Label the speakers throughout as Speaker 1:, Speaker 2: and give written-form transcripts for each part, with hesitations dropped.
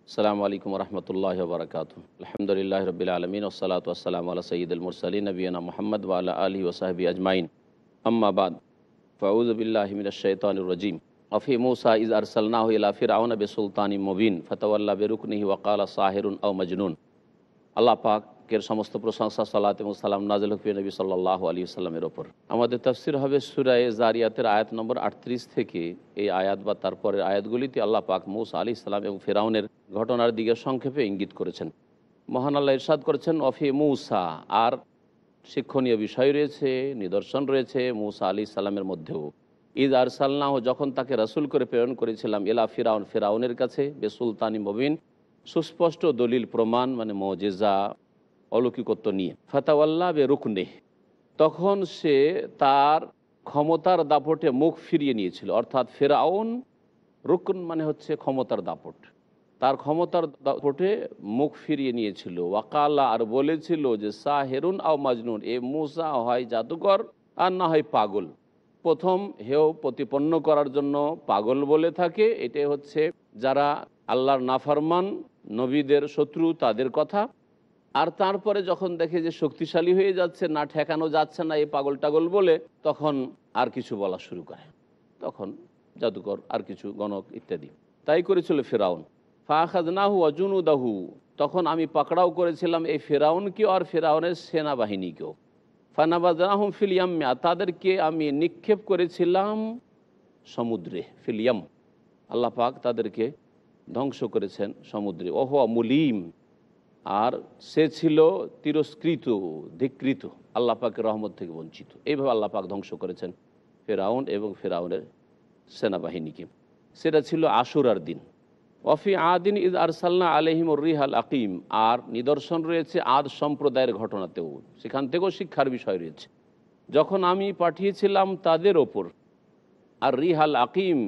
Speaker 1: আসসালামু আলাইকুম রহমতুল্লাহ বারকাতুহ। আলহামদুলিল্লাহ রবিল আলমিন ওসলাত ওসালাম আল্লাহ সঈদুল মুরসালিন নবীনা মোহাম্মদ ওয়ালা আলহি ওসাহবি আজমাইন আম্মাবাদ फ़ाऊज़ुबिल्लाहि मिनश्शैतानिर रजीम वफ़ी मूसा इज़ अरसलनाहु इला फ़िरऔन बिसुल्तानिम मुबीन फ़तवल्ला बिरुकनिहि वक़ाल साहिरुन अव मजनून। আল্লাহ পাকের সমস্ত প্রশংসা, সালাত এবং সালাম নাযিল হোক প্রিয় নবী সাল্লাল্লাহু আলাইহি ওয়াসাল্লামের ওপর। আমাদের তাফসীর হবে সূরা যারিয়াতের আয়াত নম্বর 38 থেকে। এই আয়াত বা তারপরের আয়াতগুলিতে আল্লাহ পাক মূসা আলাইহিস সালাম এবং ফিরআউনের ঘটনার দিকে সংক্ষেপে ইঙ্গিত করেছেন। মহান আল্লাহ ইরশাদ করেছেন, ওয়াফি মূসা, আর শিক্ষণীয় বিষয় রয়েছে, নিদর্শন রয়েছে মূসা আলাইহিস সালামের মধ্যেও। ইজ আরসালনাহু, যখন তাকে রাসূল করে প্রেরণ করেছিলাম, ইলা ফিরআউন, ফিরআউনের কাছে, বেসুলতানি মুবিন, সুস্পষ্ট দলিল প্রমাণ মানে মুজিজা, অলৌকিকত্ব নিয়ে। ফাতাওয়াল্লা বেরুকনে, তখন সে তার ক্ষমতার দাপটে মুখ ফিরিয়ে নিয়েছিল। অর্থাৎ ফিরআউন, রুকন মানে হচ্ছে ক্ষমতার দাপট, তার ক্ষমতার দাপটে মুখ ফিরিয়ে নিয়েছিল। ওয়াকালা, আর বলেছিল যে সাহেরুন আও মাজনুন, এ মূসা হয় জাদুকর আর না হয় পাগল। প্রথম হেও প্রতিপন্ন করার জন্য পাগল বলে থাকে, এটাই হচ্ছে যারা আল্লাহর নাফরমান, নবীদের শত্রু, তাদের কথা। আর তারপরে যখন দেখে যে শক্তিশালী হয়ে যাচ্ছে, না ঠেকানো যাচ্ছে না এই পাগল টাগল বলে, তখন আর কিছু বলা শুরু করে, তখন জাদুকর আর কিছু গণক ইত্যাদি। তাই করেছিল ফিরআউন। ফাখাযনাহু ওয়া জুনুদাহু, তখন আমি পাকড়াও করেছিলাম এই ফিরআউনকে আর ফিরআউনের সেনাবাহিনীকেও। ফানাবাযনাহুম ফিল ইয়াম্মি, তাদেরকে আমি নিক্ষেপ করেছিলাম সমুদ্রে। ফিল ইয়াম, আল্লাহ পাক তাদেরকে ধ্বংস করেছেন সমুদ্রে। ওহুয়া মুলিম, আর সে ছিল তিরস্কৃত, ধিকৃত, আল্লাহ পাকের রহমত থেকে বঞ্চিত। এইভাবে আল্লাহ পাক ধ্বংস করেছেন ফেরাউন এবং ফেরাউনের সেনাবাহিনীকে। সেটা ছিল আশুরার দিন। ওয়াফি আদিন ইদ আরসালনা আলাইহিমুর রিহাল আকিম, আর নিদর্শন রয়েছে আদ সম্প্রদায়ের ঘটনাতেও, সেখান থেকেও শিক্ষার বিষয় রয়েছে। যখন আমি পাঠিয়েছিলাম তাদের ওপর আর রিহাল আকিম,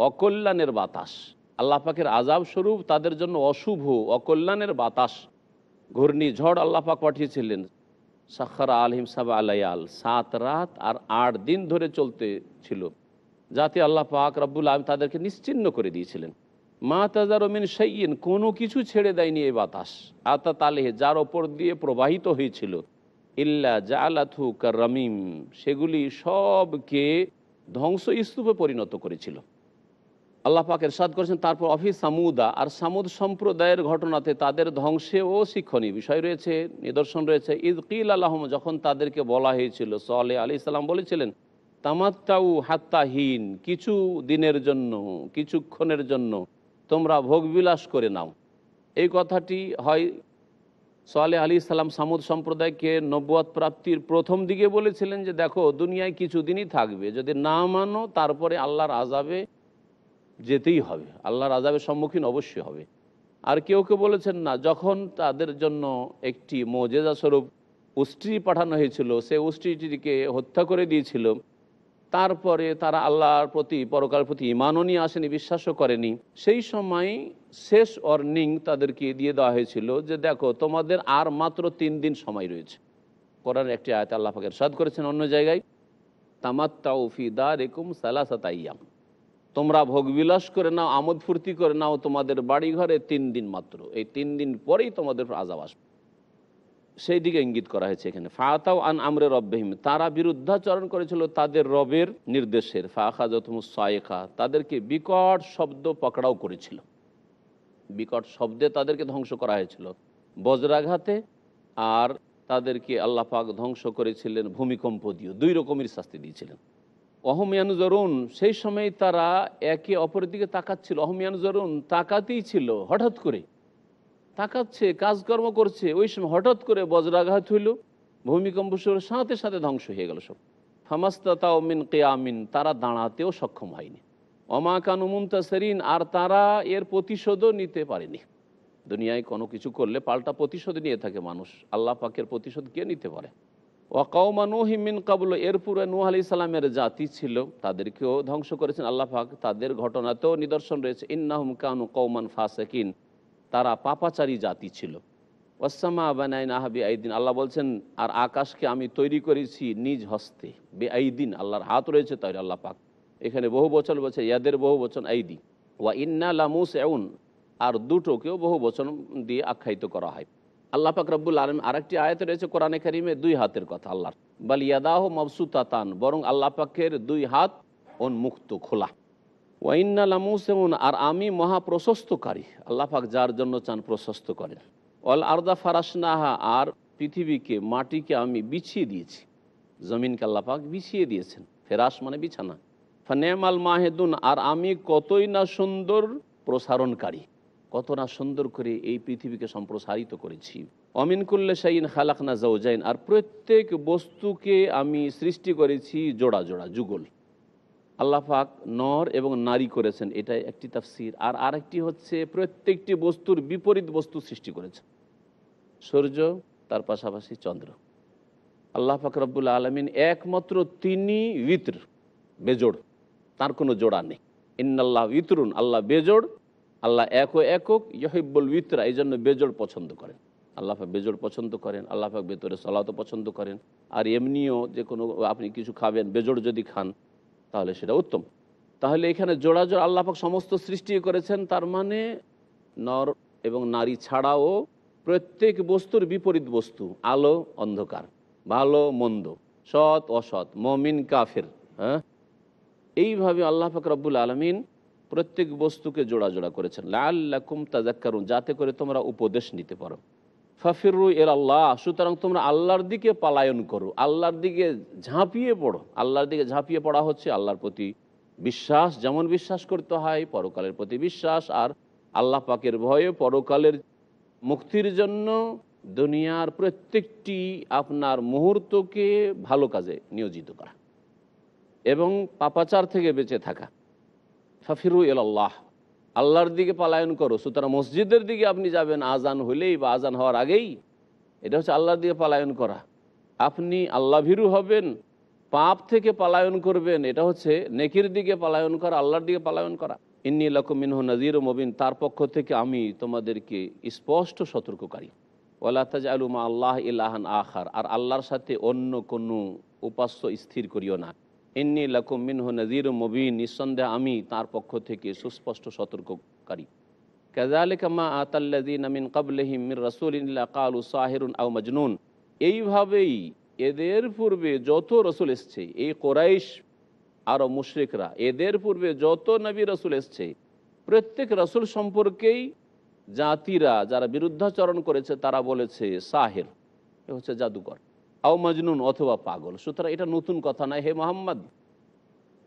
Speaker 1: অকল্যাণের বাতাস, আল্লাহ পাকের আযাব স্বরূপ তাদের জন্য অশুভ অকল্যাণের বাতাস, ঘূর্ণিঝড় আল্লাহ পাক পাঠিয়েছিলেন। সাখারা আলহিম সাবা আলাইয়াল, 7 রাত আর 8 দিন ধরে চলতে ছিল, যাতে আল্লাহ পাক রব্বুল আলামিন তাদেরকে নিশ্চিহ্ন করে দিয়েছিলেন। মা তাজারু মিন শাইইন, কোনো কিছু ছেড়ে দেয়নি এই বাতাস। আতাত আলাইহি, যার ওপর দিয়ে প্রবাহিত হয়েছিল, ইল্লা জাআলাতহু কাররামিম, সেগুলি সবকে ধ্বংসস্তূপে পরিণত করেছিল। আল্লাহ পাক ইরশাদ করেছেন, তারপর অফি সামুদা, আর সামুদ সম্প্রদায়ের ঘটনাতে তাদের ধ্বংসেও শিক্ষণীয় বিষয় রয়েছে, নিদর্শন রয়েছে। ইদ কিল আলাহুম, যখন তাদেরকে বলা হয়েছিল, সালেহ আলাইহিস সালাম বলেছিলেন, তামাত্তাউ হাত্তাহীন, কিছু দিনের জন্য, কিছুক্ষণের জন্য তোমরা ভোগবিলাস করে নাও। এই কথাটি হয় সালেহ আলাইহিস সালাম সামুদ সম্প্রদায়কে নবুয়ত প্রাপ্তির প্রথম দিকে বলেছিলেন যে দেখো, দুনিয়ায় কিছুদিনই থাকবে, যদি না মানো তারপরে আল্লাহর আযাবে যেতেই হবে, আল্লাহর আযাবের সম্মুখীন অবশ্যই হবে। আর কেউ কেউ বলেছেন না, যখন তাদের জন্য একটি মুজিজা স্বরূপ উষ্ট্রি পাঠানো হয়েছিল, সে উষ্ট্রিটিকে হত্যা করে দিয়েছিল, তারপরে তারা আল্লাহর প্রতি, পরকালের প্রতি ঈমানও নিয়ে আসেনি, বিশ্বাসও করেনি, সেই সময় শেষ ওয়ার্নিং তাদেরকে দিয়ে দেওয়া হয়েছিল যে দেখো, তোমাদের আর মাত্র 3 দিন সময় রয়েছে। কোরআনের একটি আয়াতে আল্লাহ পাক ইরশাদ করেছেন অন্য জায়গায়, তামাত্তাউ ফি দারিকুম সালাসাতা আইয়াম, তোমরা ভোগবিলাস করে নাও, আমোদ ফুর্তি করে নাও তোমাদের বাড়ি ঘরে 3 দিন মাত্র, এই 3 দিন পরেই তোমাদের আযাব আসবে। সেই দিকে ইঙ্গিত করা হয়েছে এখানে। ফাতাও আন আমরে রব্বিহিম, তারা বিরুদ্ধাচরণ করেছিল তাদের রবের নির্দেশের। ফাখাযাতুহুmus সাইখা, তাদেরকে বিকট শব্দ পকড়াও করেছিল, বিকট শব্দে তাদেরকে ধ্বংস করা হয়েছিল বজ্রাঘাতে, আর তাদেরকে আল্লাহ পাক ধ্বংস করেছিলেন ভূমিকম্প দিয়ে। 2 রকমের শাস্তি দিয়েছিলেন। অহমিয়ানুজরুন, সেই সময় তারা একে অপরের দিকে তাকাচ্ছিল। অহমিয়ানুজরুন, তাকাতেই ছিল, হঠাৎ করে তাকাচ্ছে, কাজকর্ম করছে, ওই সময় হঠাৎ করে বজ্রাঘাত হইল, ভূমিকম্প শুরু, সাথে সাথে ধ্বংস হয়ে গেল সব। ফামাস্তাতাউ মিন কিয়ামিন, তারা দাঁড়াতেও সক্ষম হয়নি। ওমা কানু মুনতাসিরিন, আর তারা এর প্রতিশোধও নিতে পারেনি। দুনিয়ায় কোনো কিছু করলে পাল্টা প্রতিশোধ নিয়ে থাকে মানুষ, আল্লাহ পাকের প্রতিশোধ কে নিতে পারে। ওয়া কওমা নূহিম মিন ক্বাবল, এরপরে নূহ আলাইহিস সালামের জাতি ছিল, তাদেরকেও ধ্বংস করেছেন আল্লাহ পাক। তাদের ঘটনাতেও নিদর্শন রয়েছে, ইন্নাহুম কানু কওমান ফাসিকিন, তারা পাপাচারী জাতি ছিল। ওয়াসসামা বানাইনাহা বিআইদিন, আল্লাহ বলছেন, আর আকাশকে আমি তৈরি করেছি নিজ হস্তে। বিআইদিন, আল্লাহর হাত রয়েছে তাই আল্লাহ পাক এখানে বহু বচন বলছে, ইয়াদের বহু বচন আইদি। ওয়া ইন্না লামুসিউন, আর দুটোকেও বহু বচন দিয়ে আখ্যায়িত করা হয়। আল্লাহ পাক রব্বুল আলামিন আরেকটি আয়াতে রয়েছে কোরআনে কারিমে 2 হাতের কথা আল্লাহর, বাল ইয়াদাহু মাবসুতাতান, বরং আল্লাহ পাকের 2 হাত উন্মুক্ত খোলা। ওয়া ইন্না লামুসিউন, আর আমি মহা প্রশস্তকারী। আল্লাহ পাক যার জন্য চান প্রশস্ত করেন। ওয়াল আরদা ফারাশনাহা, আর পৃথিবীকে মাটিকে আমি বিছিয়ে দিয়েছি, জমিনকে আল্লাহ পাক বিছিয়ে দিয়েছেন। ফেরাশ মানে বিছানা। ফানেমাল মাহেদুন, আর আমি কতই না সুন্দর প্রসারণকারী, কত না সুন্দর করে এই পৃথিবীকে সম্প্রসারিত করেছি। অমিন কুল্লে শাইইন খালাকনা যাওজাইন, আর প্রত্যেক বস্তুকে আমি সৃষ্টি করেছি জোড়া জোড়া, যুগল। আল্লাহ পাক নর এবং নারী করেছেন, এটা একটি তাফসীর। আর আরেকটি হচ্ছে প্রত্যেকটি বস্তুর বিপরীত বস্তু সৃষ্টি করেছেন, সূর্য তার পাশাপাশি চন্দ্র। আল্লাহ পাক রব্বুল আলামিন একমাত্র তিনি উইত্র, বেজোড়, তার কোনো জোড়া নেই। ইন্নাল্লাহ উইত্রুন, আল্লাহ বেজোড়, আল্লাহ একক ইউহিব্বুল উইত্রা, এই জন্য বেজোড় পছন্দ করেন। আল্লাহ পাক বেজোড় পছন্দ করেন, আল্লাহ পাক ভেতরে সলাতও পছন্দ করেন। আর এমনিও যে কোনো আপনি কিছু খাবেন, বেজোড় যদি খান তাহলে সেটা উত্তম। তাহলে এখানে জোড়া জোড়া আল্লাহ পাক সমস্ত সৃষ্টি করেছেন, তার মানে নর এবং নারী ছাড়াও প্রত্যেক বস্তুর বিপরীত বস্তু, আলো অন্ধকার, ভালো মন্দ, সৎ অসৎ, মমিন কাফের, হ্যাঁ, এইভাবে আল্লাহ পাক রব্বুল আলামিন প্রত্যেক বস্তুকে জোড়া জোড়া করেছেন। লাআল্লাকুম তাযাক্কারুন, যাতে করে তোমরা উপদেশ নিতে পারো। ফাফিরু ইলাল্লাহ, সুতরাং তোমরা আল্লাহর দিকে পালায়ন করো, আল্লাহর দিকে ঝাঁপিয়ে পড়ো। আল্লাহর দিকে ঝাঁপিয়ে পড়া হচ্ছে আল্লাহর প্রতি বিশ্বাস, যেমন বিশ্বাস করতে হয়, পরকালের প্রতি বিশ্বাস, আর আল্লাহ পাকের ভয়ে পরকালের মুক্তির জন্য দুনিয়ার প্রত্যেকটি আপনার মুহূর্তকে ভালো কাজে নিয়োজিত করা এবং পাপাচার থেকে বেঁচে থাকা। ফাফিরু ইলাল্লাহ, আল্লাহর দিকে পালায়ন করো। সুতরাং মসজিদের দিকে আপনি যাবেন আজান হলেই বা আজান হওয়ার আগেই, এটা হচ্ছে আল্লাহর দিকে পালায়ন করা। আপনি আল্লাহ ভীরু হবেন, পাপ থেকে পালায়ন করবেন, এটা হচ্ছে নেকির দিকে পালায়ন করা, আল্লাহর দিকে পালায়ন করা। ইন্নী লাকুম মিনহু নাযীরুম মুবিন, তার পক্ষ থেকে আমি তোমাদেরকে স্পষ্ট সতর্ককারী। ওয়ালা তাজআলু মা আল্লাহ ইলাহান আখার, আর আল্লাহর সাথে অন্য কোনো উপাস্য স্থির করিও না। ইন্নী লাকুম মিনহু নাযীরুম মুবিন, নিঃসন্দেহে আমি তার পক্ষ থেকে সুস্পষ্ট সতর্ককারী। কাযালিকা মা আতাল্লাযীনা মিন ক্বাবলিহিম মির রাসূলিন ইল্লা ক্বালু সাহিরুন আও মাজনুন, এইভাবেই এদের পূর্বে যত রসুল এসছে, এই কোরাইশ আরব মুশরিকরা, এদের পূর্বে যত নবী রসুল এসছে, প্রত্যেক রসুল সম্পর্কেই জাতিরা যারা বিরুদ্ধাচরণ করেছে তারা বলেছে সাহের, এ হচ্ছে জাদুকর, আও মাজনুন, অথবা পাগল। সুতরাং এটা নতুন কথা নয় হে মুহাম্মদ।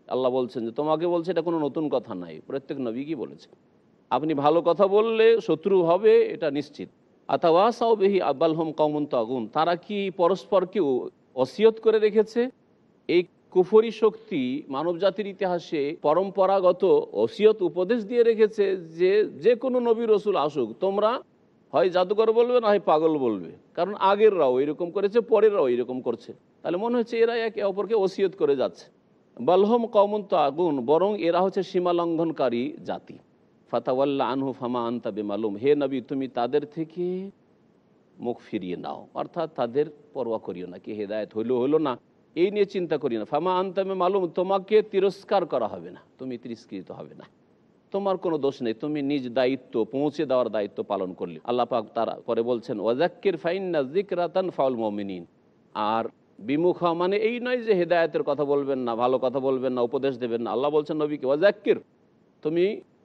Speaker 1: আল্লাহ বলছেন যে তোমাকে বলছে, এটা কোনো নতুন কথা নাই, প্রত্যেক নবী কি বলেছে। আপনি ভালো কথা বললে শত্রু হবে, এটা নিশ্চিত। আতাওয়াসাও বিহি আবালহুম কওমুন তাগুন, তারা কি পরস্পরকে ওসিয়ত করে রেখেছে। এই কুফরি শক্তি মানব জাতির ইতিহাসে পরম্পরাগত ওসিয়ত উপদেশ দিয়ে রেখেছে যে যে কোনো নবী রসুল আসুক, তোমরা হয় জাদুকর বলবে না হয় পাগল বলবে, কারণ আগেররাও এরকম করেছে, পরেররাও এরকম করছে। তাহলে মনে হচ্ছে এরা একে অপরকে ওসিয়ত করে যাচ্ছে। বালহুম কওমুন তাগুন, বরং এরা হচ্ছে সীমা লঙ্ঘনকারী জাতি। ফাতাওয়াল্লা আনহু ফামা আনতা বিমালুম, হে নবী তুমি তাদের থেকে মুখ ফিরিয়ে নাও, অর্থাৎ তাদের পরোয়া করিও না, কি হেদায়েত হইলো না এই নিয়ে চিন্তা করিও না। ফামা আনতা বিমালুম, তোমাকে তিরস্কার করা হবে না, তুমি তিরস্কৃত হবে না, তোমার কোনো দোষ নেই, তুমি নিজ দায়িত্ব পৌঁছে দেওয়ার দায়িত্ব পালন করলে। আল্লাহ পাক তারা পরে বলছেন ওয়াজাক্কির ফাইন্না যিকরা তানফাউল মুমিনিন, আর বিমুখা মানে এই নয় যে হেদায়েতের কথা বলবেন না, ভালো কথা বলবেন না, উপদেশ দেবেন না। আল্লাহ বলছেন নবীকে ওয়াজাক্কির, তুমি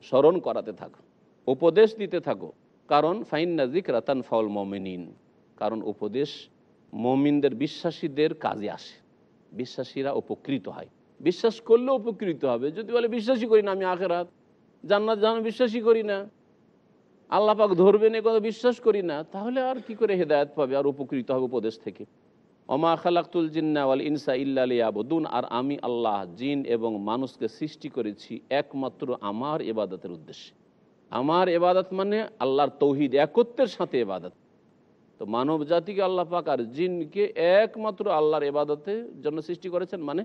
Speaker 1: স্মরণ করাতে থাকো, উপদেশ দিতে থাকো, কারণ ফাইন্না যিকরা তানফাউল মুমিনিন, কারণ উপদেশ মুমিনদের, বিশ্বাসীদের কাজে আসে, বিশ্বাসীরা উপকৃত হয়। বিশ্বাস করলে উপকৃত হবে। যদি বলে বিশ্বাসই করি না, আমি আখিরাত জান্নাত জাহান্নাম বিশ্বাসই করি না, আল্লাহ পাক ধরবেন এ কথা বিশ্বাস করি না, তাহলে আর কি করে হেদায়েত পাবে আর উপকৃত হবে উপদেশ থেকে। ওমা খালাকতুল জিন্না ওয়াল ইনসা ইল্লা লিয়াবুদুন, আর আমি আল্লাহ জিন এবং মানুষকে সৃষ্টি করেছি একমাত্র আমার ইবাদতের উদ্দেশ্যে। আমার ইবাদত মানে আল্লাহর তৌহিদ, একত্বের সাথে ইবাদত। তো মানব জাতিকে আল্লাহ পাক আর জিনকে একমাত্র আল্লাহর ইবাদতের জন্য সৃষ্টি করেছেন, মানে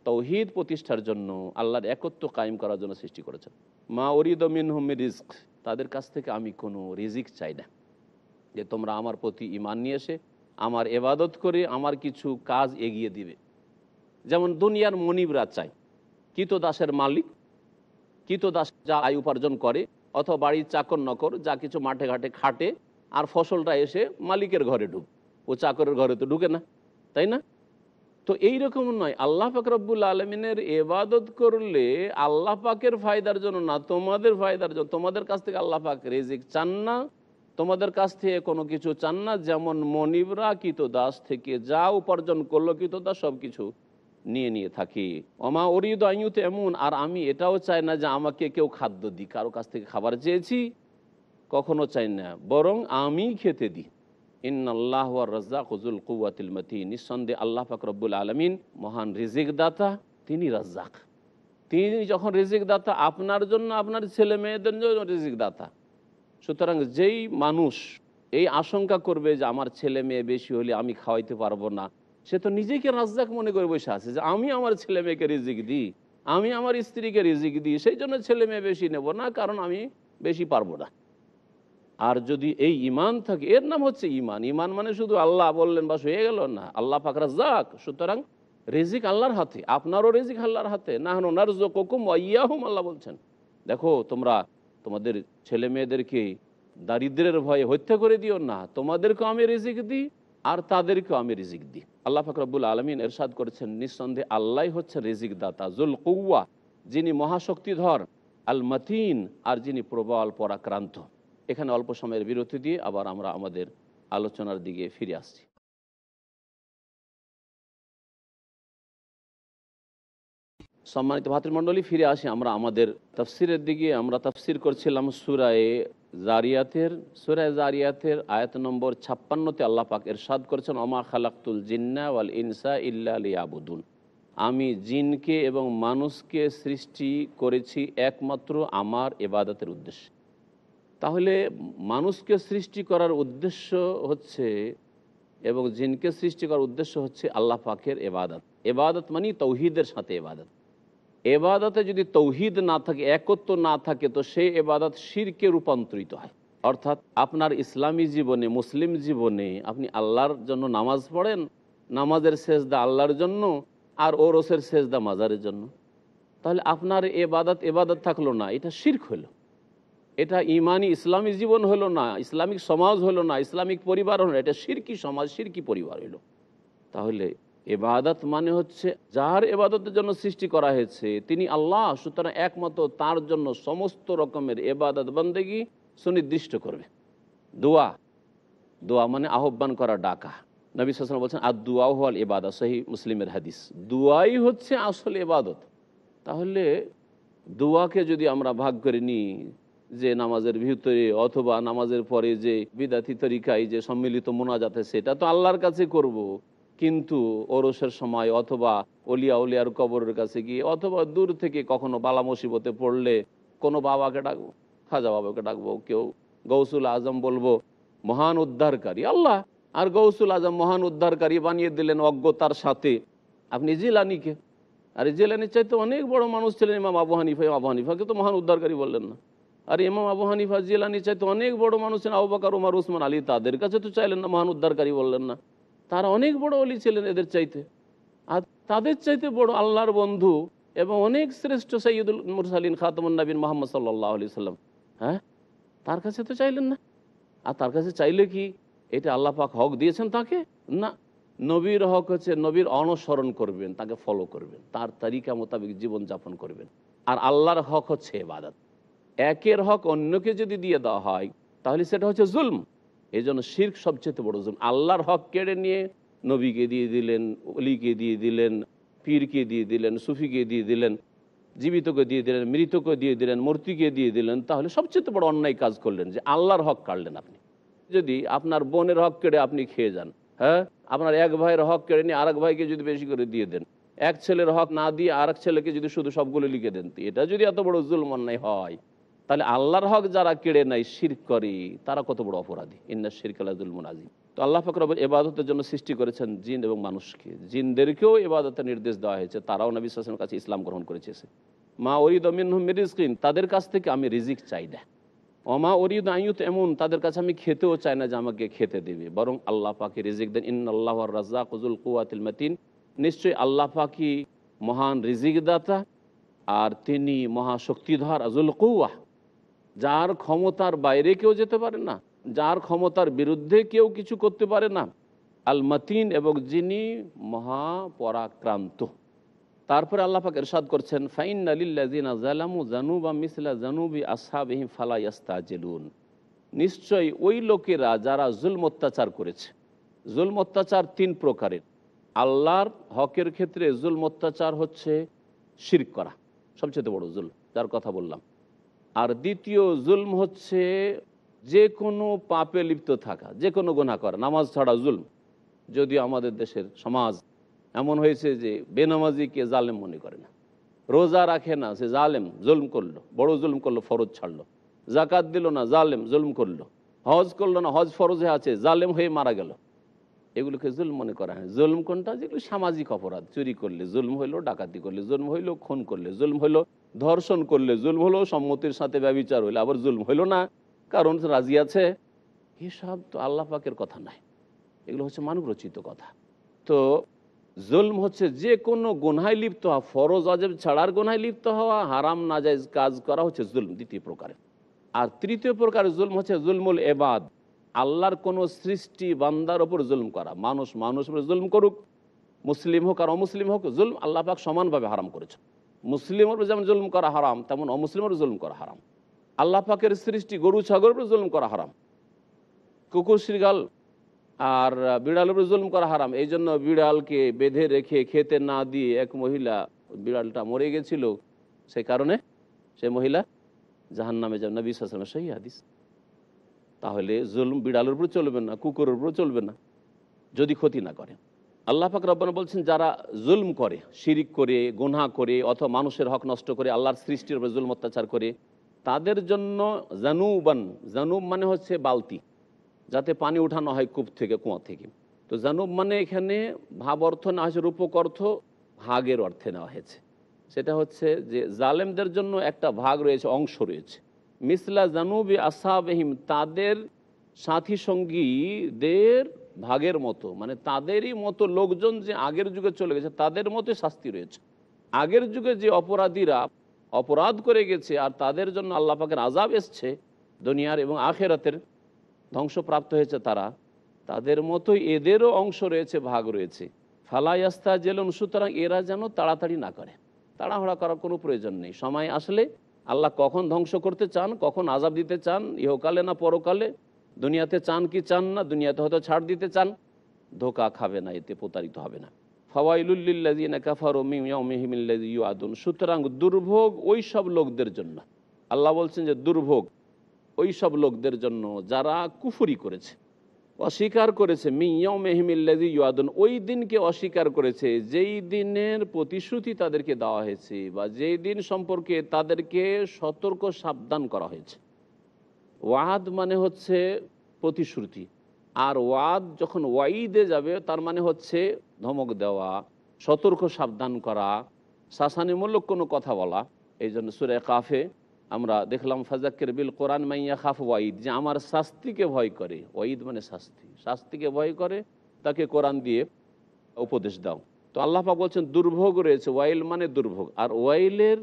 Speaker 1: তৌহিদ প্রতিষ্ঠার জন্য, আল্লাহর একত্ব কায়েম করার জন্য সৃষ্টি করেছেন। মা উরিদু মিনহুম মির রিজক, তাদের কাছ থেকে আমি কোনো রিজিক চাই না, যে তোমরা আমার প্রতি ঈমান নিয়ে এসে আমার ইবাদত করে আমার কিছু কাজ এগিয়ে দিবে। যেমন দুনিয়ার মনিবরা চায়, কৃতদাসের মালিক কৃতদাস যা আয় উপার্জন করে, অথবা বাড়ির চাকর নকর যা কিছু মাঠে ঘাটে খাটে, আর ফসলটা এসে মালিকের ঘরে ঢুক, ও চাকরের ঘরে তো ঢুকে না, তাই না? তো এইরকম নয়, আল্লাহ পাক রব্বুল আলমিনের এবাদত করলে আল্লাহ পাকের ফায়দার জন্য না, তোমাদের ফায়দার জন্য। তোমাদের কাছ থেকে আল্লাহ পাক রিজিক চান না, তোমাদের কাছ থেকে কোনো কিছু চান না। যেমন মনিবরা কৃতদাস থেকে যা উপার্জন করলো কৃতদাস সব কিছু নিয়ে নিয়ে থাকি। অমা অরিদ আইয়ুতে এমন, আর আমি এটাও চাই না যে আমাকে কেউ খাদ্য দিই, কারো কাছ থেকে খাবার চেয়েছি কখনো চাই না, বরং আমি খেতে দিই। ইন্নাল্লাহু ওয়ার রাজ্জাকু যুল কুওয়াতিল মাতিন, নিঃসন্দেহে আল্লাহ পাক রব্বুল আলামিন মহান রিজিক দাতা, তিনি রাজ্জাক। তিনি যখন রিজিক দাতা আপনার জন্য, আপনার ছেলে মেয়েদের জন্য রিজিক দাতা। সুতরাং যেই মানুষ এই আশঙ্কা করবে যে আমার ছেলে মেয়ে বেশি হলে আমি খাওয়াইতে পারবো না, সে তো নিজেকে রাজ্জাক মনে করে বসে আছে যে আমি আমার ছেলে মেয়েকে রিজিক দিই, আমি আমার স্ত্রীকে রিজিক দিই, সেই জন্য ছেলে মেয়ে বেশি নেব না, কারণ আমি বেশি পারবো না। আর যদি এই ঈমান থাকে, এর নাম হচ্ছে ঈমান। ঈমান মানে শুধু আল্লাহ বললেন বাস হয়ে গেল না, আল্লাহ পাক রাজ্জাক। সুতরাং রিজিক আল্লাহর হাতে, আপনারও রিজিক আল্লাহর হাতে। নাহনু নারযুকুকুম ওয়া ইয়্যাহুম, আল্লাহ বলছেন দেখো তোমরা তোমাদের ছেলে মেয়েদেরকে দারিদ্রের ভয়ে হত্যা করে দিও না, তোমাদেরকেও আমি রিজিক দিই আর তাদেরকেও আমি রিজিক দিই। আল্লাহ পাক রব্বুল আলামিন ইরশাদ করেছেন, নিঃসন্দেহে আল্লাহ হচ্ছে রিজিক দাতা, যুল কুওয়া, যিনি মহাশক্তিধর, আল মাতিন, আর যিনি প্রবল পরাক্রান্ত। এখানে অল্প সময়ের বিরতি দিয়ে আবার আমরা আমাদের আলোচনার দিকে ফিরে আসছি। সম্মানিত ভাতৃমণ্ডলী, ফিরে আসি আমরা আমাদের তাফসিরের দিকে। আমরা তাফসির করছিলাম সূরা জারিয়াতের আয়াত নম্বর 56-তে আল্লাহ পাক ইরশাদ করেছেন, ওমা খালাকতুল জিন্না ওয়াল ইনসা ইল্লা লিয়াবুদুন, আমি জিনকে এবং মানুষকে সৃষ্টি করেছি একমাত্র আমার ইবাদতের উদ্দেশ্যে। তাহলে মানুষকে সৃষ্টি করার উদ্দেশ্য হচ্ছে এবং জিনকে সৃষ্টি করার উদ্দেশ্য হচ্ছে আল্লাহ পাকের ইবাদত। ইবাদত মানে তৌহিদের সাথে ইবাদত। এবাদতে যদি তৌহিদ না থাকে, একত্ব না থাকে, তো সেই এবাদত শিরকে রূপান্তরিত হয়। অর্থাৎ আপনার ইসলামী জীবনে, মুসলিম জীবনে আপনি আল্লাহর জন্য নামাজ পড়েন, নামাজের সেজদা আল্লাহর জন্য, আর ওরসের সেজদা মাজারের জন্য, তাহলে আপনার এবাদত থাকলো না, এটা শিরক হলো। এটা ইমানি ইসলামী জীবন হলো না, ইসলামিক সমাজ হলো না, ইসলামিক পরিবার হলো না, এটা শিরকি সমাজ, শিরকি পরিবার হলো। তাহলে এবাদত মানে হচ্ছে যার এবাদতের জন্য সৃষ্টি করা হয়েছে তিনি আল্লাহ, সুতরাং একমাত্র তার জন্য সমস্ত রকমের এবাদত বন্দেগী সুনির্দিষ্ট করবে। দোয়া মানে আহ্বান করা, ডাকা। নবী সাল্লাল্লাহু আলাইহি ওয়াসাল্লাম বলছেন আদ-দুআ হুয়াল ইবাদা, সহিহ মুসলিমের হাদিস। দুআই হচ্ছে আসলে ইবাদত। তাহলে দোয়াকে যদি আমরা ভাগ করে নিই যে নামাজের ভিতরে অথবা নামাজের পরে যে বিদাতি তরিকায় যে সম্মিলিত মোনাজাতে, সেটা তো আল্লাহর কাছে করব, কিন্তু ওরসের সময় অথবা উলিয়ার কবরের কাছে গিয়ে অথবা দূর থেকে কখনো বালা মুসিবতে পড়লে কোনো বাবাকে ডাকবো, খাজা বাবাকে ডাকবো, কেউ গৌসুল আজম বলবো, মহান উদ্ধারকারী আল্লাহ। আর গৌসুল আজম মহান উদ্ধারকারী বানিয়ে দিলেন অজ্ঞতার সাথে আপনি জিলানিকে। আর জিলানির চাইতে অনেক বড় মানুষ ছিলেন ইমাম আবু হানিফা, আবু হানিফাকে তো মহান উদ্ধারকারী বললেন না। আর ইমাম আবু হানিফা জিলানির চাইতে অনেক বড় মানুষ ছিলেন আবু বকর, ওমর, উসমান, আলী, তাদের কাছে তো চাইলেন না, মহান উদ্ধারকারী বললেন না। তারা অনেক বড় অলি ছিলেন এদের চাইতে, আর তাদের চাইতে বড় আল্লাহর বন্ধু এবং অনেক শ্রেষ্ঠ সৈয়দুল মুরসালিন খাতামুন নবীন মুহাম্মদ সাল্লাল্লাহু আলাইহি সাল্লাম, হ্যাঁ, তার কাছে তো চাইলেন না। আর তার কাছে চাইলে কি এটা আল্লাহ পাক হক দিয়েছেন তাকে? না, নবীর হক হচ্ছে নবীর অনুসরণ করবেন, তাকে ফলো করবেন, তার তারিকা মোতাবেক জীবনযাপন করবেন। আর আল্লাহর হক হচ্ছে ইবাদত। একের হক অন্যকে যদি দিয়ে দেওয়া হয় তাহলে সেটা হচ্ছে জুলম। এই জন্য শিরক সবচেয়ে বড় জুলম। আল্লাহর হক কেড়ে নিয়ে নবীকে দিয়ে দিলেন, অলিকে দিয়ে দিলেন, পীরকে দিয়ে দিলেন, সুফিকে দিয়ে দিলেন, জীবিতকে দিয়ে দিলেন, মৃতকে দিয়ে দিলেন, মূর্তিকে দিয়ে দিলেন, তাহলে সবচেয়ে বড় অন্যায় কাজ করলেন যে আল্লাহর হক কাটলেন আপনি। যদি আপনার বোনের হক কেড়ে আপনি খেয়ে যান, হ্যাঁ, আপনার এক ভাইয়ের হক কেড়ে নিয়ে আরেক ভাইকে যদি বেশি করে দিয়ে দেন, এক ছেলের হক না দিয়ে আরেক ছেলেকে যদি শুধু সবগুলো লিখে দেন, এটা যদি এত বড় জুলম অন্যায় হয়, তাহলে আল্লাহর হক যারা কেড়ে নেয়, শিরক করে, তারা কত বড় অপরাধী। ইন্না শিরকা লাযুলমুন আযীম। তো আল্লাহ পাক রব্বুল ইবাদতের জন্য সৃষ্টি করেছেন জিন এবং মানুষকে। জিনদেরকেও ইবাদতের নির্দেশ দেওয়া হয়েছে, তারাও নবী সাল্লাল্লাহু আলাইহি ওয়াসাল্লামের কাছে ইসলাম গ্রহণ করেছে। মা উরিদু মিনহুম মির রিজকিন, তাদের কাছ থেকে আমি রিজিক চাই না। ওমা উরিদু আন ইউতঈমুন, তাদের কাছে আমি খেতেও চাই না যে আমাকে খেতে দেবে, বরং আল্লাহ পাকই রিজিক দেন। ইন্নাল্লাহু আর রাজ্জাকু যুল কুওয়াতিল মাতিন, নিশ্চয়ই আল্লাহ পাকই মহান রিজিক দাতা, আর তিনি মহাশক্তিধর আজুল কৌয়াহ, যার ক্ষমতার বাইরে কেউ যেতে পারে না, যার ক্ষমতার বিরুদ্ধে কেউ কিছু করতে পারে না। আল মাতিন, এবং যিনি মহাপরাক্রান্ত। তারপরে আল্লাহ পাক ইরশাদ করছেন, ফাইন্না লিল্লাযিনা যালামু যানুবা মিসলা যানুবি আসহাবিহিম ফালা ইয়াস্তাজিলুন। নিশ্চয়ই ওই লোকেরা যারা জুলম অত্যাচার করেছে। জুলম অত্যাচার তিন প্রকারের। আল্লাহর হকের ক্ষেত্রে জুলম অত্যাচার হচ্ছে শিরক করা, সবচেয়ে বড় জুলম, যার কথা বললাম। আর দ্বিতীয় জুলম হচ্ছে যে কোনো পাপে লিপ্ত থাকা, যে কোনো গুনাহ করা, নামাজ ছাড়া জুলম। যদিও আমাদের দেশের সমাজ এমন হয়েছে যে বেনামাজিকে জালেম মনে করে না, রোজা রাখে না সে জালেম, জুলম করলো, বড় জুলম করলো, ফরজ ছাড়লো। জাকাত দিল না, জালেম, জুলম করলো। হজ করলো না, হজ ফরজে আছে, জালেম হয়ে মারা গেল। এগুলোকে জুলম মনে করা হয়। জুলম কোনটা? যেগুলো সামাজিক অপরাধ। চুরি করলে জুলম হইলো, ডাকাতি করলে জুলম হইলো, খুন করলে জুলম হইলো, ধর্ষণ করলে জুলম হলো, সম্মতির সাথে ব্যভিচার হইলে আবার জুলম হইলো না, কারণ রাজি আছে। এসব তো আল্লাহ পাকের কথা নাই, এগুলো হচ্ছে মানব রচিত কথা। তো জুলম হচ্ছে যে কোনো গুনায় লিপ্ত হওয়া, ফরজ ওয়াজিব ছাড়ার গুনায় লিপ্ত হওয়া, হারাম নাজায়েজ কাজ করা হচ্ছে জুলম, দ্বিতীয় প্রকারের। আর তৃতীয় প্রকারের জুলম হচ্ছে জুলমুল এবাদ, আল্লাহর কোনো সৃষ্টি বান্দার ওপর জুলম করা। মানুষের উপর জুলম করুক, মুসলিম হোক আর অমুসলিম হোক, জুলম আল্লাহ পাক সমানভাবে হারাম করেছে। মুসলিমের উপর যেমন জুলম করা হারাম, তেমন অমুসলিমের জুলম করা হারাম। আল্লাহ পাকের সৃষ্টি গরু ছাগলের উপর জুলম করা হারাম, কুকুর শৃগাল আর বিড়ালের উপর জুলম করা হারাম। এই জন্য বিড়ালকে বেঁধে রেখে খেতে না দিয়ে এক মহিলা, বিড়ালটা মরে গেছিল, সেই কারণে সে মহিলা জাহান্নামে যাবে, নবী সাল্লাল্লাহু আলাইহি ওয়াসাল্লামের সহিহ হাদিস। তাহলে জুলম বিড়ালের উপর চলবে না, কুকুরের উপর চলবে না, যদি ক্ষতি না করে। আল্লাহ পাক রব্বানা বলছেন, যারা জুলম করে, শিরিক করে, গুনাহ করে, অথবা মানুষের হক নষ্ট করে, আল্লাহর সৃষ্টির উপর জুলম অত্যাচার করে, তাদের জন্য জানুবান, জানুব মানে হচ্ছে বালতি, যাতে পানি উঠানো হয় কূপ থেকে, কুয়া থেকে। তো জানুব মানে এখানে ভাব অর্থ না হয়েছে, রূপক অর্থ, ভাগের অর্থে নেওয়া হয়েছে। সেটা হচ্ছে যে জালেমদের জন্য একটা ভাগ রয়েছে, অংশ রয়েছে। মিসলা জানুবি আসহাবিহিম, তাদের সাথী সঙ্গীদের ভাগের মতো, মানে তাদেরই মতো লোকজন যে আগের যুগে চলে গেছে তাদের মতো শাস্তি রয়েছে। আগের যুগে যে অপরাধীরা অপরাধ করে গেছে আর তাদের জন্য আল্লাহ পাকের আযাব এসছে, দুনিয়ার এবং আখেরাতের ধ্বংসপ্রাপ্ত হয়েছে তারা, তাদের মতোই এদেরও অংশ রয়েছে, ভাগ রয়েছে। ফালা ইয়াস্তাজিলুন, সুতরাং এরা যেন তাড়াতাড়ি না করে, তাড়াহুড়া করার কোনো প্রয়োজন নেই। সময় আসলে আল্লাহ কখন ধ্বংস করতে চান, কখন আযাব দিতে চান, ইহকালে না পরকালে, দুনিয়াতে চান কি চান না, দুনিয়াতে হয়তো ছাড় দিতে চান, ধোকা খাবে না, এতে প্রতারিত হবে না। ফাওয়াইলুল লিল্লাযিনা কাফারু মিন ইয়াউমিহিমিল্লাযী ইউআদুন, সুতরাং দুর্ভোগ ওই সব লোকদের জন্য। আল্লাহ বলছেন যে দুর্ভোগ ওই সব লোকদের জন্য যারা কুফরি করেছে, অস্বীকার করেছে, মিন ইয়াউমিহিমিল্লাযী ইউআদুন, ওই দিনকে অস্বীকার করেছে যেই দিনের প্রতিশ্রুতি তাদেরকে দেওয়া হয়েছে, বা যেই দিন সম্পর্কে তাদেরকে সতর্ক সাবধান করা হয়েছে। ওয়াদ মানে হচ্ছে প্রতিশ্রুতি, আর ওয়াদ যখন ওয়াইদে যাবে তার মানে হচ্ছে ধমক দেওয়া, সতর্ক সাবধান করা, শাসানিমূলক কোনো কথা বলা। এই জন্য সূরা কাফে আমরা দেখলাম, ফাযাক্কির বিল কোরআন মান ইয়াখাফু ওয়াইদ, যে আমার শাস্তিকে ভয় করে, ওয়াইদ মানে শাস্তি, শাস্তিকে ভয় করে তাকে কোরআন দিয়ে উপদেশ দাও। তো আল্লাহ পাক বলছেন দুর্ভোগ রয়েছে, ওয়াইল মানে দুর্ভোগ। আর ওয়াইলের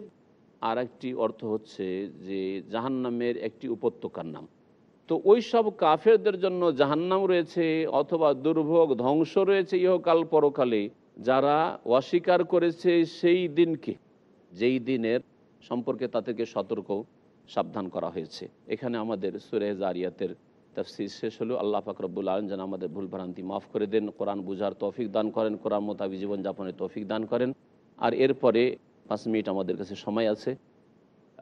Speaker 1: আর একটি অর্থ হচ্ছে যে জাহান্নামের একটি উপত্যকার নাম। তো ওই সব কাফেরদের জন্য জাহান্নাম রয়েছে, অথবা দুর্ভোগ, ধ্বংস রয়েছে ইহকাল পরকালে, যারা অস্বীকার করেছে সেই দিনকে, যেই দিনের সম্পর্কে তাদেরকে সতর্ক সাবধান করা হয়েছে। এখানে আমাদের সূরা যারিয়াতের তাফসীর শেষ হলো। আল্লাহ পাক রব্বুল আলামিন যেন আমাদের ভুল ভ্রান্তি মাফ করে দেন, কোরআন বুঝার তৌফিক দান করেন, কোরআন মোতাবেক জীবনযাপনের তৌফিক দান করেন। আর এরপরে 5 মিনিট আমাদের কাছে সময় আছে,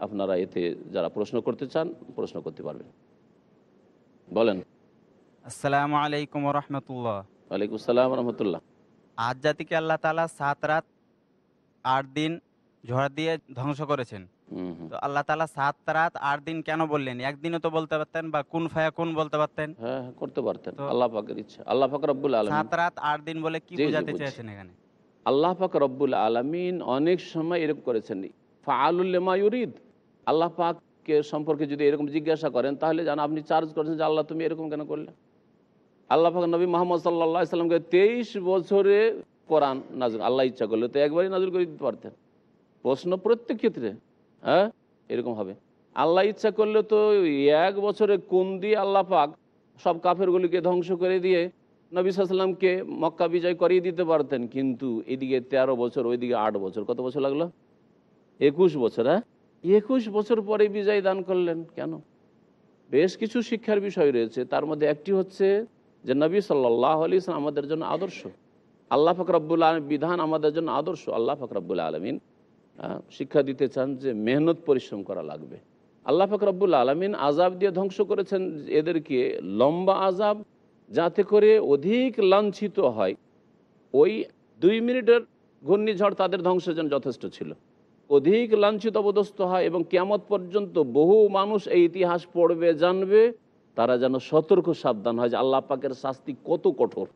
Speaker 1: আপনারা এতে যারা প্রশ্ন করতে চান প্রশ্ন করতে পারবেন। বলেন।
Speaker 2: আসসালামু আলাইকুম রহমতুল্লাহ।
Speaker 1: ওয়ালাইকুম আসসালাম রহমতুল্লাহ।
Speaker 2: আজ জাতিকে আল্লাহ তাআলা 7 রাত 8 দিন ঝড় দিয়ে ধ্বংস করেছেন।
Speaker 1: হুম হুম।
Speaker 2: তো আল্লাহ তাআলা 7 রাত 8 দিন কেন বললেন? একদিনও তো বলতে পারতেন, বা কুন ফায়াকুন বলতে পারতেন।
Speaker 1: হ্যাঁ হ্যাঁ, করতে পারতেন,
Speaker 2: তো
Speaker 1: আল্লাহ পাকের ইচ্ছা। আল্লাহ পাক রব্বুল আলামিন
Speaker 2: 7 রাত 8 দিন বলে কি
Speaker 1: জি জি
Speaker 2: বোঝাতে
Speaker 1: বুঝছি।
Speaker 2: চেয়েছেন এখানে?
Speaker 1: আল্লাহ পাক রব্বুল আলামিন অনেক সময় এরকম করেছেন, ফাআলুল লিমা ইউরিদ। আল্লাহ পাককে সম্পর্কে যদি এরকম জিজ্ঞাসা করেন তাহলে জান আপনি চার্জ করেছেন যে আল্লাহ তুমি এরকম কেন করলে। আল্লাহ পাক নবী মুহাম্মদ সাল্লাল্লাহু আলাইহি সাল্লামকে 23 বছরে কোরআন নাযিল, আল্লাহ ইচ্ছা করলে তো একবারই নাযিল করে দিতে পারতেন। প্রশ্ন প্রত্যেক ক্ষেত্রে, হ্যাঁ এরকম হবে। আল্লাহ ইচ্ছা করলে তো 1 বছরে কোন দিয়ে আল্লাহ পাক সব কাফেরগুলিকে ধ্বংস করে দিয়ে নবী সাল্লাল্লাহু আলাইহি ওয়াসাল্লামকে মক্কা বিজয় করিয়ে দিতে পারতেন, কিন্তু এদিকে 13 বছর, ওইদিকে 8 বছর, কত বছর লাগলো? 21 বছর। হ্যাঁ, 21 বছর পরে বিজয় দান করলেন কেন? বেশ কিছু শিক্ষার বিষয় রয়েছে, তার মধ্যে একটি হচ্ছে যে নবী সাল্লাল্লাহু আলাইহি ওয়াসাল্লাম আমাদের জন্য আদর্শ, আল্লাহ পাক রব্বুল আলামিন বিধান আমাদের জন্য আদর্শ। আল্লাহ পাক রব্বুল আলামিন শিক্ষা দিতে চান যে মেহনত পরিশ্রম করা লাগবে। আল্লাহ পাক রব্বুল আলামিন আযাব দিয়ে ধ্বংস করেছেন এদেরকে, লম্বা আযাব, যাতে করে অধিক লাঞ্ছিত হয়। ওই 2 মিনিটের ঘূর্ণিঝড় তাদের ধ্বংসের জন্য যথেষ্ট ছিল। অধিক লাঞ্ছিত অবদস্ত হয় এবং কিয়ামত পর্যন্ত বহু মানুষ এই ইতিহাস পড়বে, জানবে, তারা যেন সতর্ক সাবধান হয় যে আল্লাহ পাকের শাস্তি কত কঠোর।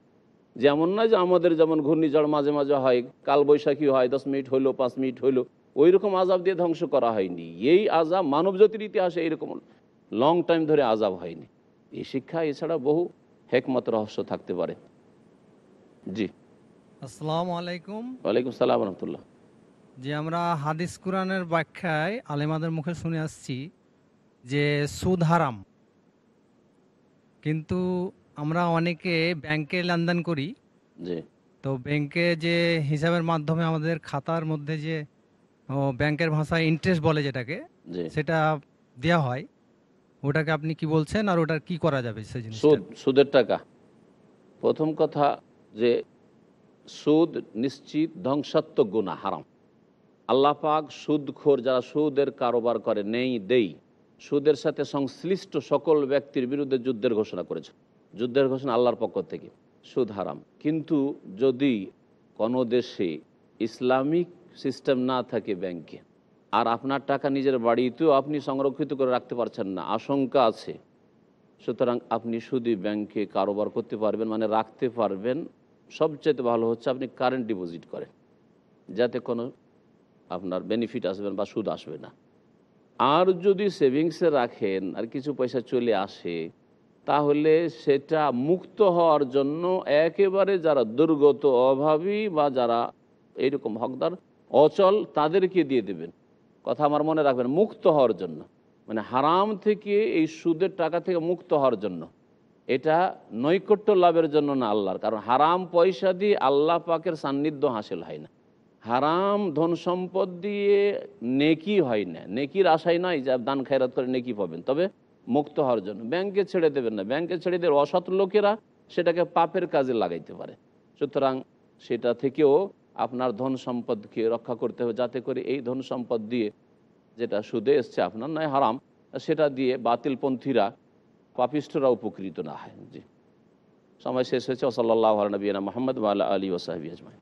Speaker 1: যেমন না যে আমাদের যেমন ঘূর্ণিঝড় মাঝে মাঝে হয়, কালবৈশাখী হয়, 10 মিনিট হইলো, 5 মিনিট হইলো, ওই রকম আযাব দিয়ে ধ্বংস করা হয়নি। এই আযাব মানবজাতির ইতিহাসে এইরকম লং টাইম ধরে আযাব হয়নি। এই শিক্ষা এছাড়া বহু হেকমত রহস্য থাকতে পারে। জি,
Speaker 3: আসসালামু আলাইকুম।
Speaker 1: ওয়ালাইকুম সালাম রহমতুল্লাহ।
Speaker 3: যে আমরা হাদিস কুরআনের ব্যাখ্যায় আলেমাদের মুখে শুনে আসছি যে সুদ হারাম, কিন্তু আমরা অনেকে ব্যাংকে লেনদেন করি,
Speaker 1: জি,
Speaker 3: তো ব্যাংকে যে হিসাবের মাধ্যমে আমাদের খাতার মধ্যে যে ব্যাংকের ভাষায় ইন্টারেস্ট বলে যেটাকে,
Speaker 1: জি।
Speaker 3: সেটা দেওয়া হয়, ওটাকে আপনি কি বলছেন আর ওটার কি করা যাবে সেই জিনিসটা?
Speaker 1: সুদের টাকা, প্রথম কথা যে সুদ নিশ্চিত ধ্বংসাত্মক গুনাহ, হারাম। আল্লাহ পাক সুদখোর, যারা সুদের কারোবার করে, নেই দেই, সুদের সাথে সংশ্লিষ্ট সকল ব্যক্তির বিরুদ্ধে যুদ্ধের ঘোষণা করেছে। যুদ্ধের ঘোষণা আল্লাহর পক্ষ থেকে। সুদ হারাম। কিন্তু যদি কোনো দেশে ইসলামিক সিস্টেম না থাকে ব্যাংকে, আর আপনার টাকা নিজের বাড়িতেও আপনি সংরক্ষিত করে রাখতে পারছেন না, আশঙ্কা আছে, সুতরাং আপনি শুধু ব্যাংকে কারোবার করতে পারবেন, মানে রাখতে পারবেন। সবচেয়ে ভালো হচ্ছে আপনি কারেন্ট ডিপোজিট করেন, যাতে কোনো আপনার বেনিফিট আসবে না বা সুদ আসবে না। আর যদি সেভিংসে রাখেন আর কিছু পয়সা চলে আসে, তাহলে সেটা মুক্ত হওয়ার জন্য একেবারে যারা দুর্গত, অভাবী বা যারা এইরকম হকদার, অচল, তাদেরকে দিয়ে দেবেন। কথা আমার মনে রাখবেন, মুক্ত হওয়ার জন্য, মানে হারাম থেকে, এই সুদের টাকা থেকে মুক্ত হওয়ার জন্য। এটা নৈকট্য লাভের জন্য না আল্লাহর, কারণ হারাম পয়সা দিয়ে আল্লাহ পাকের সান্নিধ্য হাসিল হয় না। হারাম ধন সম্পদ দিয়ে নেকি হয় না, নেকির আশাই নয় যে দান খায়রাত করে নেকি পাবেন, তবে মুক্ত হওয়ার জন্য। ব্যাংকে ছেড়ে দেবেন না, ব্যাংকে ছেড়ে দিয়ে অসৎ লোকেরা সেটাকে পাপের কাজে লাগাইতে পারে। সুতরাং সেটা থেকেও আপনার ধন সম্পদকে রক্ষা করতে হবে, যাতে করে এই ধন সম্পদ দিয়ে, যেটা সুদে এসছে আপনার নয় হারাম, সেটা দিয়ে বাতিলপন্থীরা, পাপিষ্ঠরা উপকৃত না হয়। জি, সময় শেষ হয়েছে। সাল্লাল্লাহু আলা নবিয়িনা মুহাম্মদ ওয়া আলা আলিহি ওয়া সাহবিহি আজমাইন।